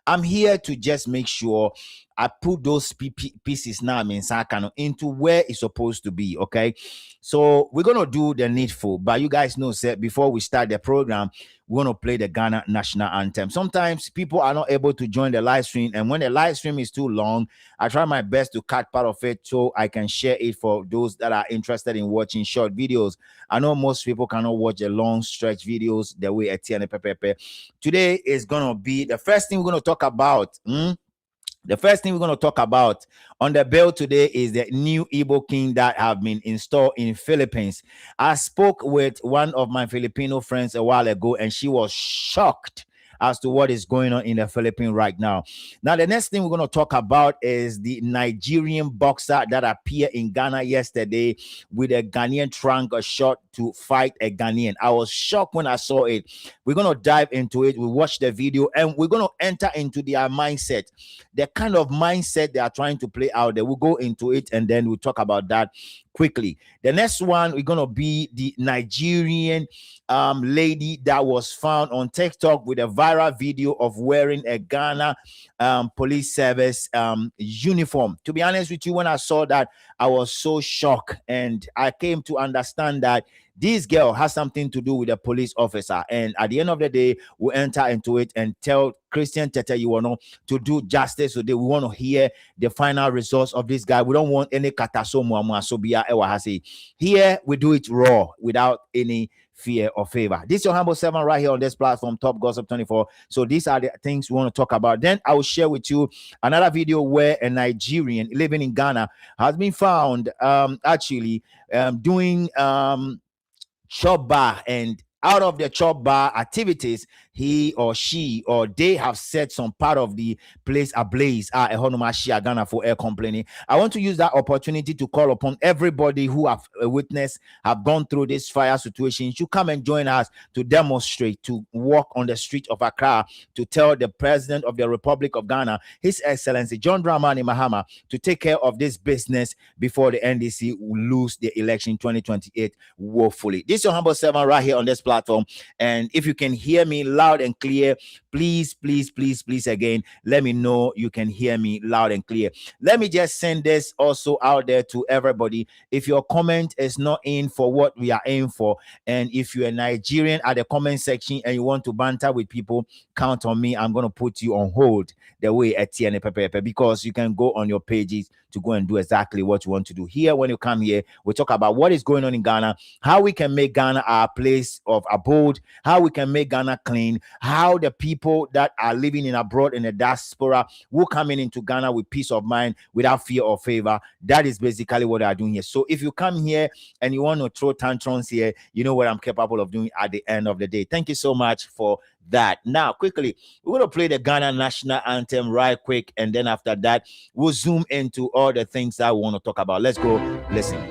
I'm here to just make sure I put those pieces now into where it's supposed to be. Okay, so we're gonna do the needful, but you guys know, sir, before we start the program, we're gonna play the Ghana national anthem. Sometimes people are not able to join the live stream, and when the live stream is too long, I try my best to cut part of it so I can share it for those that are interested in watching short videos. I know most people cannot watch the long stretch videos the way Etienne Pepe. Today is gonna be the first thing we're gonna talk about. The first thing we're going to talk about on the bill today is the new Igbo king that have been installed in Philippines. I spoke with one of my Filipino friends a while ago, and she was shocked as to what is going on in the Philippines right now. Now, the next thing we're going to talk about is the Nigerian boxer that appeared in Ghana yesterday with a Ghanaian trunk shot to fight a Ghanaian. I was shocked when I saw it. We're going to dive into it. We watch the video, and we're going to enter into their mindset, the kind of mindset they are trying to play out there. We'll go into it, and then we'll talk about that quickly. The next one, we're going to be the Nigerian lady that was found on TikTok with a viral video of wearing a Ghana police service uniform. To be honest with you, when I saw that, I was so shocked, and I came to understand that this girl has something to do with a police officer. And at the end of the day, we'll enter into it and tell Christian Tete to do justice. So we want to hear the final results of this guy. We don't want any kataso. Here we do it raw without any fear or favor. This is your humble servant right here on this platform, Top Gossip 24. So these are the things we want to talk about. Then I will share with you another video where a Nigerian living in Ghana has been found doing chop bar, and out of the chop bar activities, he or she or they have set some part of the place ablaze. Ghana for air complaining. I want to use that opportunity to call upon everybody who have witnessed, have gone through this fire situation, to come and join us to demonstrate, to walk on the street of Accra, to tell the President of the Republic of Ghana, His Excellency John Dramani Mahama, to take care of this business before the NDC will lose the election 2028 woefully. This is your humble servant right here on this platform, and if you can hear me loud and clear, please again, let me know you can hear me loud and clear. Let me just send this also out there to everybody. If your comment is not in for what we are aiming for, and if you're a Nigerian at the comment section and you want to banter with people, count on me. I'm going to put you on hold the way Etienne Pepe, because you can go on your pages to go and do exactly what you want to do. Here, when you come here, we talk about what is going on in Ghana, how we can make Ghana our place of abode, how we can make Ghana clean, how the people that are living in abroad in the diaspora will come into Ghana with peace of mind, without fear or favor. That is basically what I'm doing here. So if you come here and you want to throw tantrums here, you know what I'm capable of doing at the end of the day. Thank you so much for that. Now, quickly, we're going to play the Ghana national anthem right quick, and then after that, we'll zoom into all the things that we want to talk about. Let's go listen.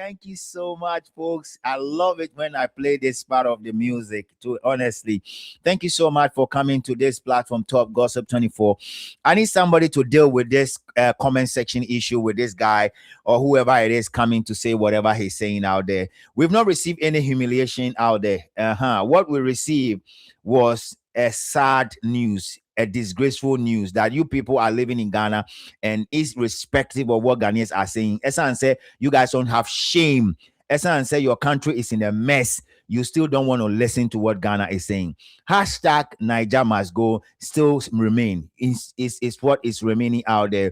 Thank you so much, folks. I love it when I play this part of the music, too, honestly. Thank you so much for coming to this platform, Top Gossip 24. I need somebody to deal with this comment section issue with this guy or whoever it is coming to say whatever he's saying out there. We've not received any humiliation out there. What we received was a sad news, a disgraceful news that you people are living in Ghana, and irrespective of what Ghanaians are saying, Esan said you guys don't have shame. Esan said your country is in a mess. You still don't want to listen to what Ghana is saying. Hashtag Niger must go still remain. Is what is remaining out there.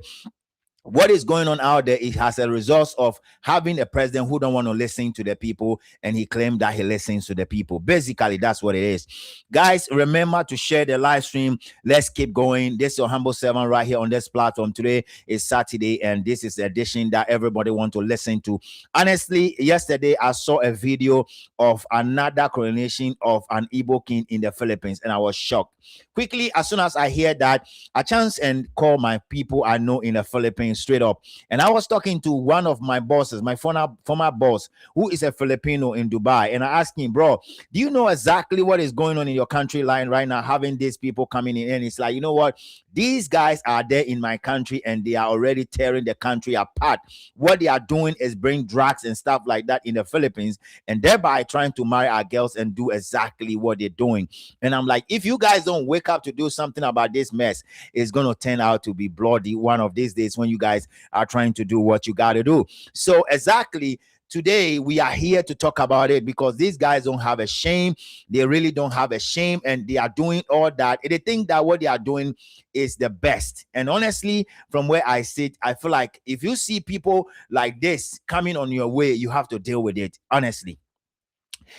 What is going on out there is as a result of having a president who don't want to listen to the people, and he claimed that he listens to the people. Basically, that's what it is. Guys, remember to share the live stream. Let's keep going. This is your humble servant right here on this platform. Today is Saturday, and this is the edition that everybody want to listen to. Honestly, yesterday I saw a video of another coronation of an Igbo king in the Philippines, and I was shocked. Quickly, as soon as I hear that, I chance and call my people I know in the Philippines straight up. And I was talking to one of my bosses, my former boss, who is a Filipino in Dubai. And I asked him, bro, do you know exactly what is going on in your country line right now, having these people coming in? And it's like, you know what? These guys are there in my country and they are already tearing the country apart. What they are doing is bring drugs and stuff like that in the Philippines, and thereby trying to marry our girls and do exactly what they're doing. And I'm like, if you guys don't wake up to do something about this mess, it's going to turn out to be bloody one of these days when you guys are trying to do what you got to do. So exactly today we are here to talk about it because these guys don't have a shame. They really don't have a shame, and they are doing all that. They think that what they are doing is the best. And honestly, from where I sit, I feel like if you see people like this coming on your way, you have to deal with it, honestly.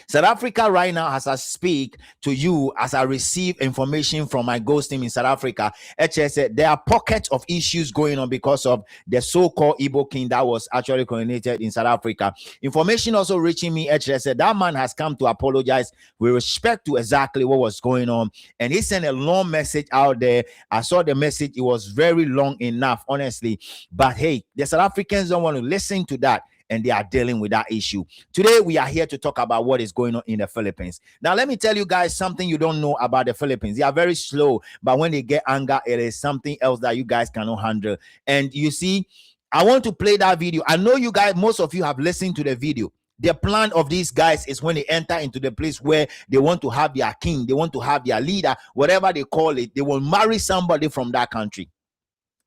South Africa right now, as I speak to you, as I receive information from my ghost team in South Africa, HS said there are pockets of issues going on because of the so-called Igbo king that was actually coronated in South Africa. Information also reaching me, HS said that man has come to apologize with respect to exactly what was going on. And he sent a long message out there. I saw the message. It was very long enough, honestly. But hey, the South Africans don't want to listen to that, and they are dealing with that issue. Today, we are here to talk about what is going on in the Philippines. Now, let me tell you guys something you don't know about the Philippines. They are very slow, but when they get anger, it is something else that you guys cannot handle. And you see, I want to play that video. I know you guys, most of you have listened to the video. The plan of these guys is when they enter into the place where they want to have their king, they want to have their leader, whatever they call it, they will marry somebody from that country.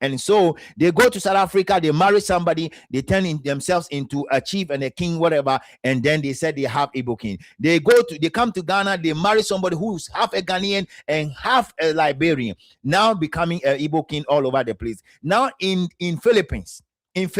And so they go to South Africa, they marry somebody, they turn themselves into a chief and a king, whatever, and then they said they have Igbo king. They come to Ghana, they marry somebody who's half a Ghanaian and half a Liberian, now becoming an Igbo king all over the place. Now in Philippines, in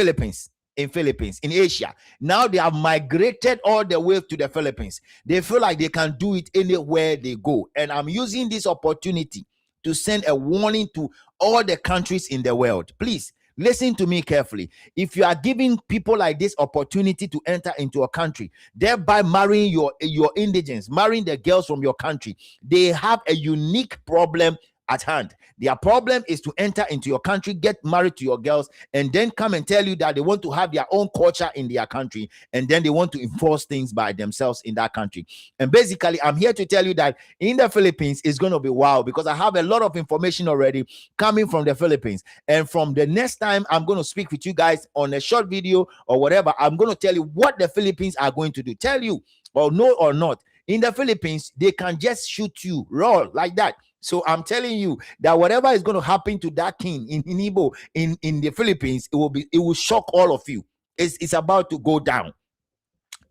Asia, now they have migrated all the way to the Philippines. They feel like they can do it anywhere they go. And I'm using this opportunity to send a warning to all the countries in the world. Please listen to me carefully. If you are giving people like this opportunity to enter into a country, thereby marrying your indigents, marrying the girls from your country, they have a unique problem at hand. Their problem is to enter into your country, get married to your girls, and then come and tell you that they want to have their own culture in their country, and then they want to enforce things by themselves in that country. And basically, I'm here to tell you that in the Philippines, it's going to be wild because I have a lot of information already coming from the Philippines. And from the next time I'm going to speak with you guys on a short video or whatever, I'm going to tell you what the Philippines are going to do. Tell you, or no or not, in the Philippines, they can just shoot you raw like that. So I'm telling you that whatever is going to happen to that king in Igbo, in the Philippines, it will shock all of you. It's about to go down.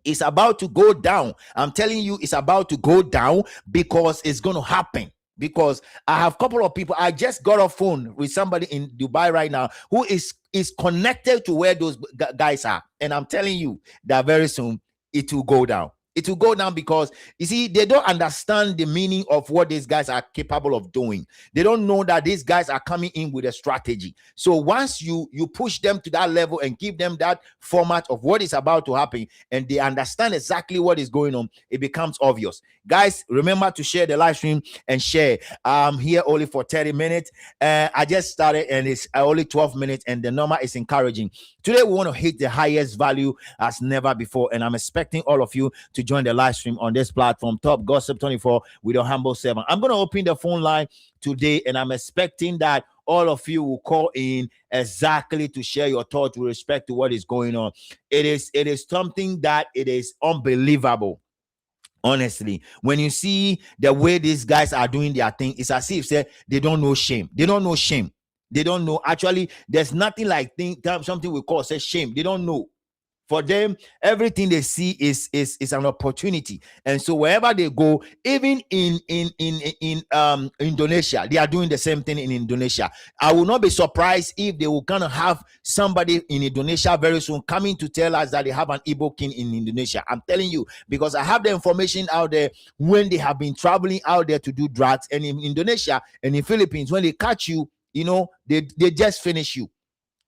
It's about to go down. I'm telling you, it's about to go down because it's going to happen. Because I have a couple of people. I just got a phone with somebody in Dubai right now who is connected to where those guys are. And I'm telling you that very soon it will go down. It will go down because you see, they don't understand the meaning of what these guys are capable of doing. They don't know that these guys are coming in with a strategy. So once you push them to that level and give them that format of what is about to happen, and they understand exactly what is going on, it becomes obvious. Guys, remember to share the live stream and share. I'm here only for 30 minutes. I just started and it's only 12 minutes, and the number is encouraging. Today we want to hit the highest value as never before, and I'm expecting all of you to join the live stream on this platform, Top Gossip 24 with a humble 7. I'm going to open the phone line today, and I'm expecting that all of you will call in exactly to share your thoughts with respect to what is going on. It is something that it is unbelievable. Honestly, when you see the way these guys are doing their thing, it's as if they don't know shame. They don't know shame. They don't know. Actually, there's nothing like something we call shame. They don't know. For them, everything they see is an opportunity, and so wherever they go, even in Indonesia, they are doing the same thing in Indonesia. I will not be surprised if they will kind of have somebody in Indonesia very soon coming to tell us that they have an Igbo king in Indonesia. I'm telling you, because I have the information out there when they have been traveling out there to do drugs, and in Indonesia and in Philippines, when they catch you, they just finish you.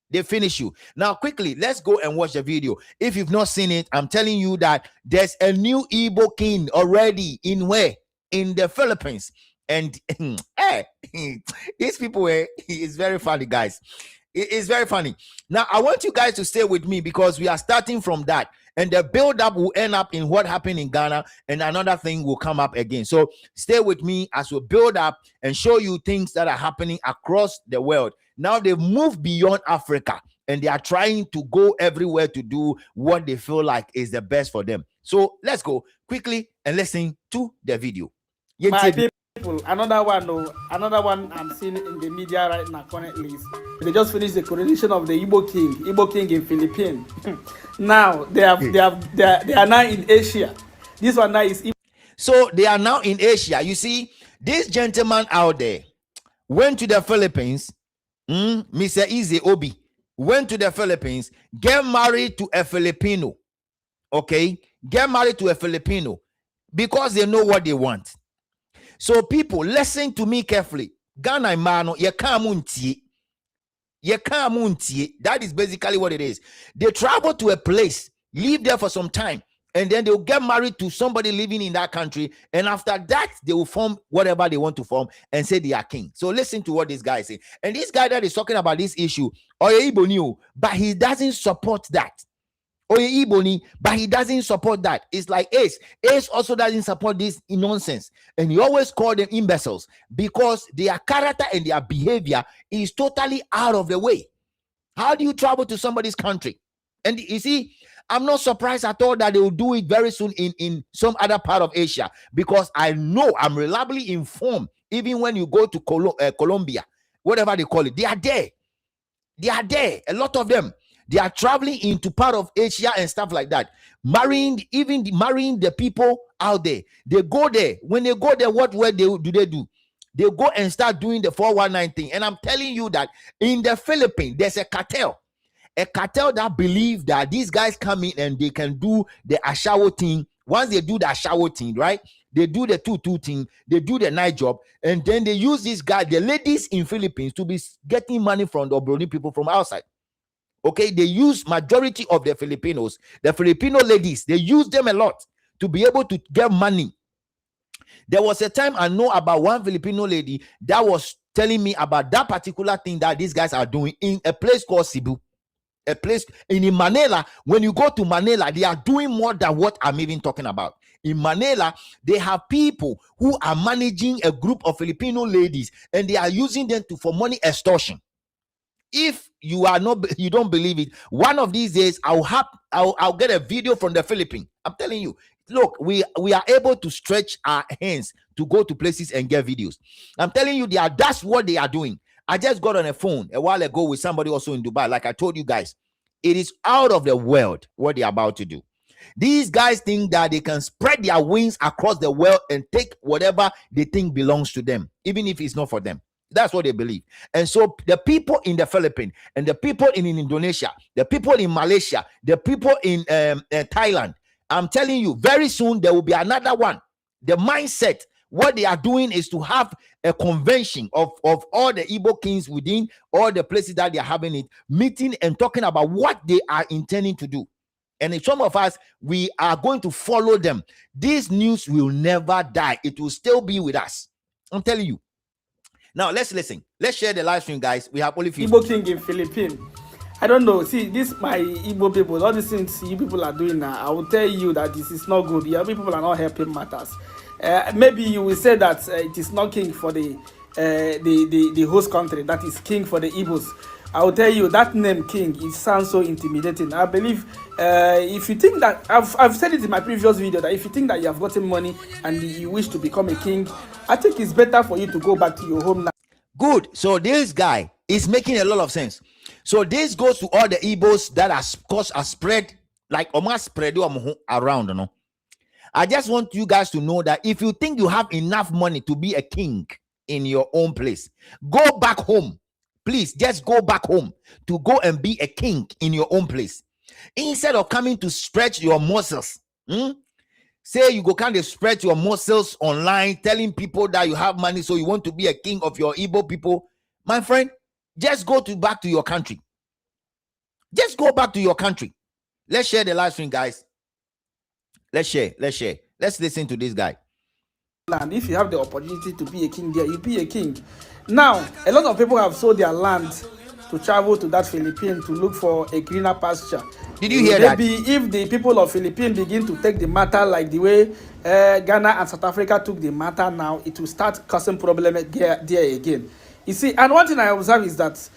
They finish you. Now, quickly, let's go and watch the video. If you've not seen it, I'm telling you that there's a new Igbo king already in where? In the Philippines. And these people, it's very funny, guys. It's very funny. Now, I want you guys to stay with me because we are starting from that. And the build-up will end up in what happened in Ghana, and another thing will come up again. So stay with me as we build up and show you things that are happening across the world. Now they've moved beyond Africa, and they are trying to go everywhere to do what they feel like is the best for them. So let's go quickly and listen to the video. My people, another one I'm seeing in the media right now currently is they just finished the coronation of the Igbo king in Philippines. Now they are now in Asia. This one now is so they are now in Asia. You see, this gentleman out there went to the Philippines. Mr. Easy Obi went to the Philippines, get married to a Filipino. Okay, get married to a Filipino because they know what they want. So people, listen to me carefully. Ghana mano, ye kamunti. That is basically what it is. They travel to a place, live there for some time, and then they'll get married to somebody living in that country. And after that, they will form whatever they want to form and say they are king. So listen to what this guy is saying. And this guy that is talking about this issue, Oye Igbo, but he doesn't support that. Oye Igbo, but he doesn't support that. It's like Ace. Ace also doesn't support this nonsense. And he always call them imbeciles because their character and their behavior is totally out of the way. How do you travel to somebody's country? And you see, I'm not surprised at all that they will do it very soon in some other part of Asia, because I know, I'm reliably informed, even when you go to Colombia, whatever they call it, they are there. They are there. A lot of them. They are traveling into part of Asia and stuff like that. Marrying the people out there. They go there. When they go there, what do they do? They go and start doing the 419 thing. And I'm telling you that in the Philippines, there's a cartel that believe that these guys come in and they can do the ashawo thing. Once they do the ashawo thing, right? They do the 2-2 thing, they do the night job, and then they use these guys, the ladies in Philippines, to be getting money from the Obroni people from outside. Okay, they use majority of the Filipinos, the Filipino ladies, they use them a lot to be able to get money. There was a time I know about one Filipino lady that was telling me about that particular thing that these guys are doing in a place called Cebu. A place in Manila. When you go to Manila, they are doing more than what I'm even talking about. In Manila, they have people who are managing a group of Filipino ladies, and they are using them for money extortion. If you don't believe it, one of these days I'll get a video from the Philippines. I'm telling you, look, we are able to stretch our hands to go to places and get videos. I'm telling you, that's what they are doing. I just got on a phone a while ago with somebody also in Dubai. Like I told you guys, it is out of the world what they're about to do. These guys think that they can spread their wings across the world and take whatever they think belongs to them, even if it's not for them. That's what they believe. And so the people in the Philippines and the people in Indonesia, the people in Malaysia, the people in Thailand, I'm telling you, very soon there will be another one. The mindset, what they are doing is to have a convention of all the Igbo kings within all the places that they are having it, meeting and talking about what they are intending to do. And in some of us, we are going to follow them. This news will never die. It will still be with us. I'm telling you. Now, let's listen. Let's share the live stream, guys. We have only few. Igbo king in Philippines. I don't know. See, this my Igbo people, all these things you people are doing now, I will tell you that this is not good. Your people are not helping matters. Maybe you will say that it is not king for the host country, that is king for the Igbos. I will tell you that name king, it sounds so intimidating. I believe if you think that, I've said it in my previous video, that if you think that you have gotten money and you wish to become a king, I think it's better for you to go back to your home now. Good. So this guy is making a lot of sense. So this goes to all the Igbos that are spread, like almost spread around, you know. I just want you guys to know that if you think you have enough money to be a king in your own place, go back home. Please, just go back home to go and be a king in your own place. Instead of coming to stretch your muscles, say you go kind of stretch your muscles online, telling people that you have money, so you want to be a king of your Igbo people. My friend, just go back to your country. Just go back to your country. Let's share the live stream, guys. Let's share. Let's listen to this guy. And if you have the opportunity to be a king there, you be a king. Now, a lot of people have sold their land to travel to that Philippines to look for a greener pasture. Did you hear that? Maybe if the people of Philippines begin to take the matter like the way Ghana and South Africa took the matter now, it will start causing problems there again. You see, and one thing I observe is that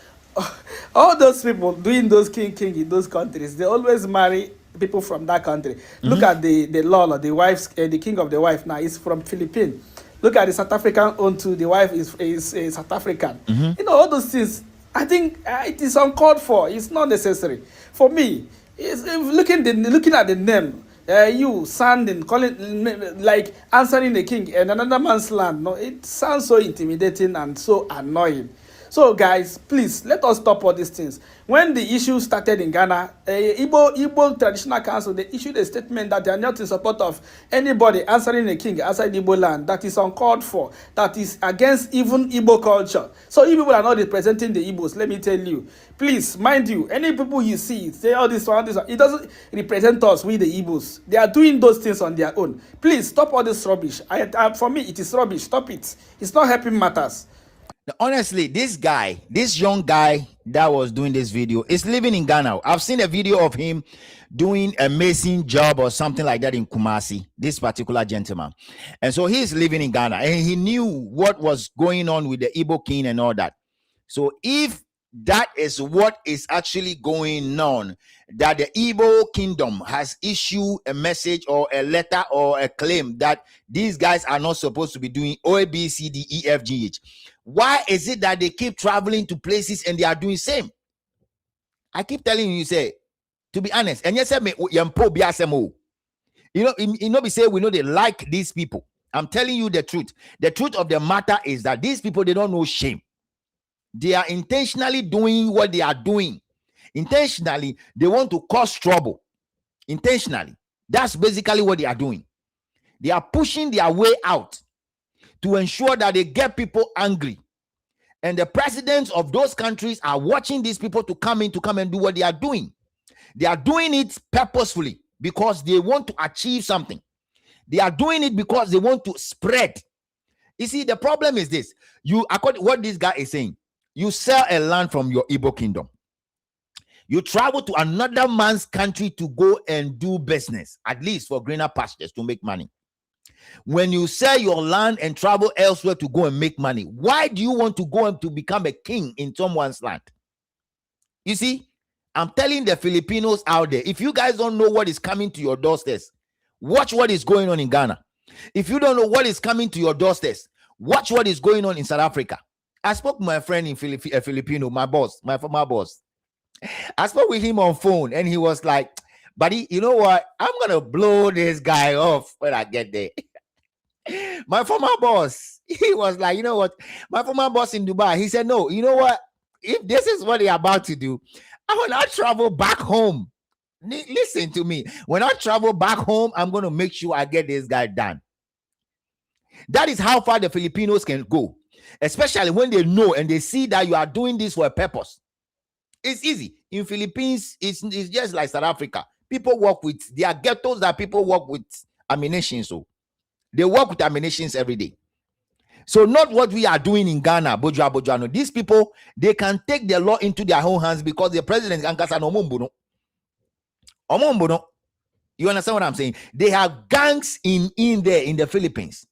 all those people doing those king in those countries, they always marry people from that country. Look at the law, the wives, the king of the wife now is from Philippines. Look at the South African own too. The wife is South African. You know, all those things. I think it is uncalled for. It's not necessary. For me, it's, looking at the name, you sounding, calling, like answering the king in another man's land. No, it sounds so intimidating and so annoying. So guys, please let us stop all these things. When the issue started in Ghana, Igbo Traditional Council, they issued a statement that they are not in support of anybody answering a king outside Igbo land. That is uncalled for. That is against even Igbo culture. So you people are not representing the Igbos, let me tell you. Please, mind you, any people you see, say all this one, it doesn't represent us, we the Igbos. They are doing those things on their own. Please, stop all this rubbish. For me, it is rubbish. Stop it. It's not helping matters. Honestly, this young guy that was doing this video is living in Ghana. I've seen a video of him doing an amazing job or something like that in Kumasi, this particular gentleman. And so he's living in Ghana and he knew what was going on with the Igbo king and all that. So if that is what is actually going on, that the Igbo kingdom has issued a message or a letter or a claim that these guys are not supposed to be doing O, B, C, D, E, F, G, H. Why is it that they keep traveling to places and they are doing same? I keep telling you, say, to be honest, and yes, me be say we know they like these people. I'm telling you the truth. The truth of the matter is that these people, they don't know shame. They are intentionally doing what they are doing. Intentionally, they want to cause trouble. Intentionally. That's basically what they are doing. They are pushing their way out to ensure that they get people angry. And the presidents of those countries are watching these people to come and do what they are doing. They are doing it purposefully because they want to achieve something. They are doing it because they want to spread. You see, the problem is this. According to what this guy is saying, you sell a land from your Igbo kingdom. You travel to another man's country to go and do business, at least for greener pastures, to make money. When you sell your land and travel elsewhere to go and make money, why do you want to go and to become a king in someone's land? You see, I'm telling the Filipinos out there, if you guys don't know what is coming to your doorsteps, watch what is going on in Ghana. If you don't know what is coming to your doorsteps, watch what is going on in South Africa. I spoke to my friend in Filipino, my boss, my former boss. I spoke with him on phone and he was like, buddy, you know what? I'm going to blow this guy off when I get there. My former boss, he was like, you know what? My former boss in Dubai, he said, no, you know what? If this is what they're about to do, I will not travel back home Listen to me. When I travel back home, I'm going to make sure I get this guy done. That is how far the Filipinos can go, especially when they know and they see that you are doing this for a purpose. It's easy. In Philippines, it's just like South Africa. People work with, there are ghettos that people work with ammunition. So they work with ammunitions every day. So not what we are doing in Ghana, Bojano. These people, they can take the law into their own hands because the president, you understand what I'm saying? They have gangs in there in the Philippines.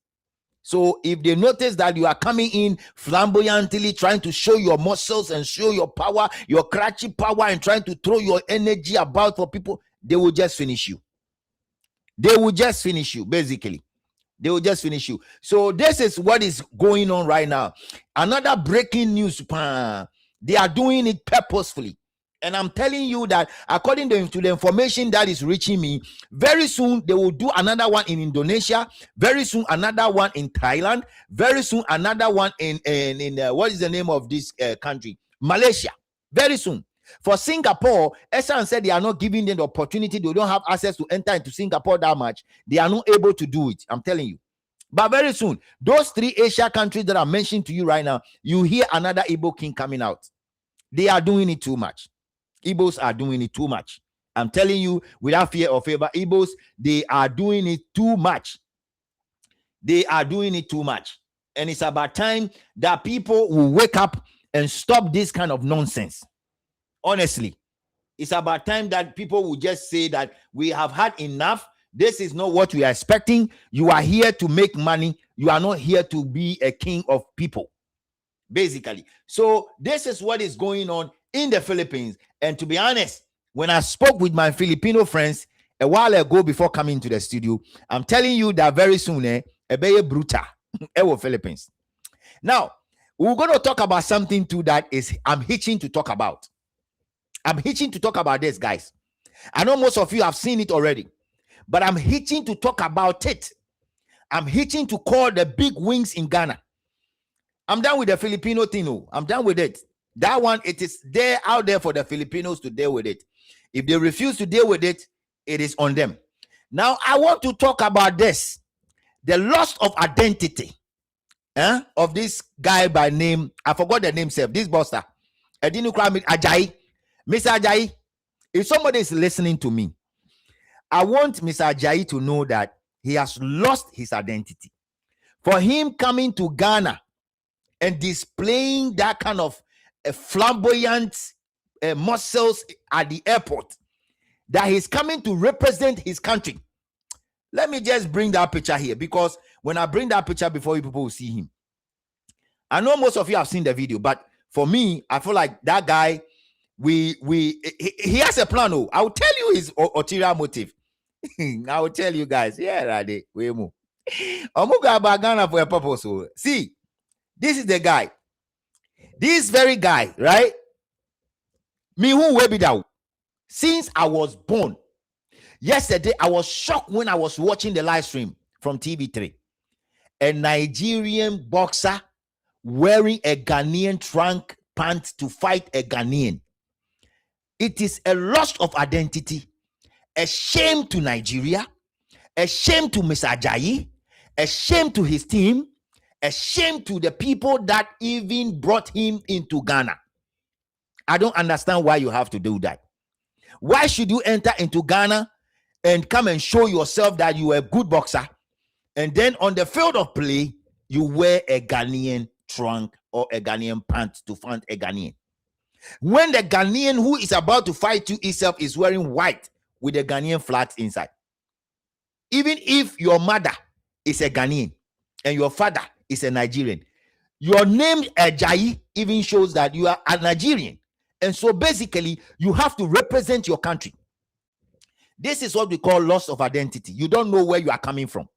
So if they notice that you are coming in flamboyantly, trying to show your muscles and show your power, your crotchy power, and trying to throw your energy about for people, they will just finish you. They will just finish you, basically. They will just finish you. So this is what is going on right now. Another breaking news. They are doing it purposefully. And I'm telling you that according to the information that is reaching me, very soon they will do another one in Indonesia. Very soon another one in Thailand. Very soon another one in what is the name of this country? Malaysia. Very soon. For Singapore, Esan said they are not giving them the opportunity. They don't have access to enter into Singapore that much. They are not able to do it. I'm telling you. But very soon, those 3 Asia countries that I mentioned to you right now, you hear another Igbo king coming out. They are doing it too much. Igbos are doing it too much. I'm telling you, without fear or favor, Igbos, they are doing it too much. They are doing it too much. And it's about time that people will wake up and stop this kind of nonsense. Honestly, it's about time that people will just say that we have had enough. This is not what we are expecting. You are here to make money. You are not here to be a king of people, basically. So this is what is going on in the Philippines. And to be honest, when I spoke with my Filipino friends a while ago before coming to the studio, I'm telling you that very soon, ebeye bruta, Philippines. Now, we're going to talk about something too that is I'm hitching to talk about. I'm hitching to talk about this, guys. I know most of you have seen it already, but I'm hitching to talk about it. I'm hitching to call the big wings in Ghana. I'm done with the Filipino thing. I'm done with it. That one, it is there out there for the Filipinos to deal with it. If they refuse to deal with it, it is on them. Now, I want to talk about this. The loss of identity of this guy by name, I forgot the name, this buster. I didn't call me Ajayi. Mr. Ajayi, if somebody is listening to me, I want Mr. Ajayi to know that he has lost his identity. For him coming to Ghana and displaying that kind of flamboyant muscles at the airport, that he's coming to represent his country. Let me just bring that picture here, because when I bring that picture before you, people will see him. I know most of you have seen the video, but for me, I feel like that guy, he has a plan. I will tell you his ulterior motive. I will tell you guys. Yeah, right. We move. I'm going to Ghana for a purpose. See, this is the guy. This very guy, right? Me who will be that? Since I was born. Yesterday, I was shocked when I was watching the live stream from TV3. A Nigerian boxer wearing a Ghanaian trunk pants to fight a Ghanaian. It is a loss of identity, a shame to Nigeria, a shame to Mr. Ajayi, a shame to his team, a shame to the people that even brought him into Ghana. I don't understand why you have to do that. Why should you enter into Ghana and come and show yourself that you are a good boxer, and then on the field of play, you wear a Ghanaian trunk or a Ghanaian pants to fight a Ghanaian? When the Ghanaian who is about to fight you itself is wearing white with the Ghanaian flags inside. Even if your mother is a Ghanaian and your father is a Nigerian, your name Ajayi even shows that you are a Nigerian. And so basically, you have to represent your country. This is what we call loss of identity. You don't know where you are coming from.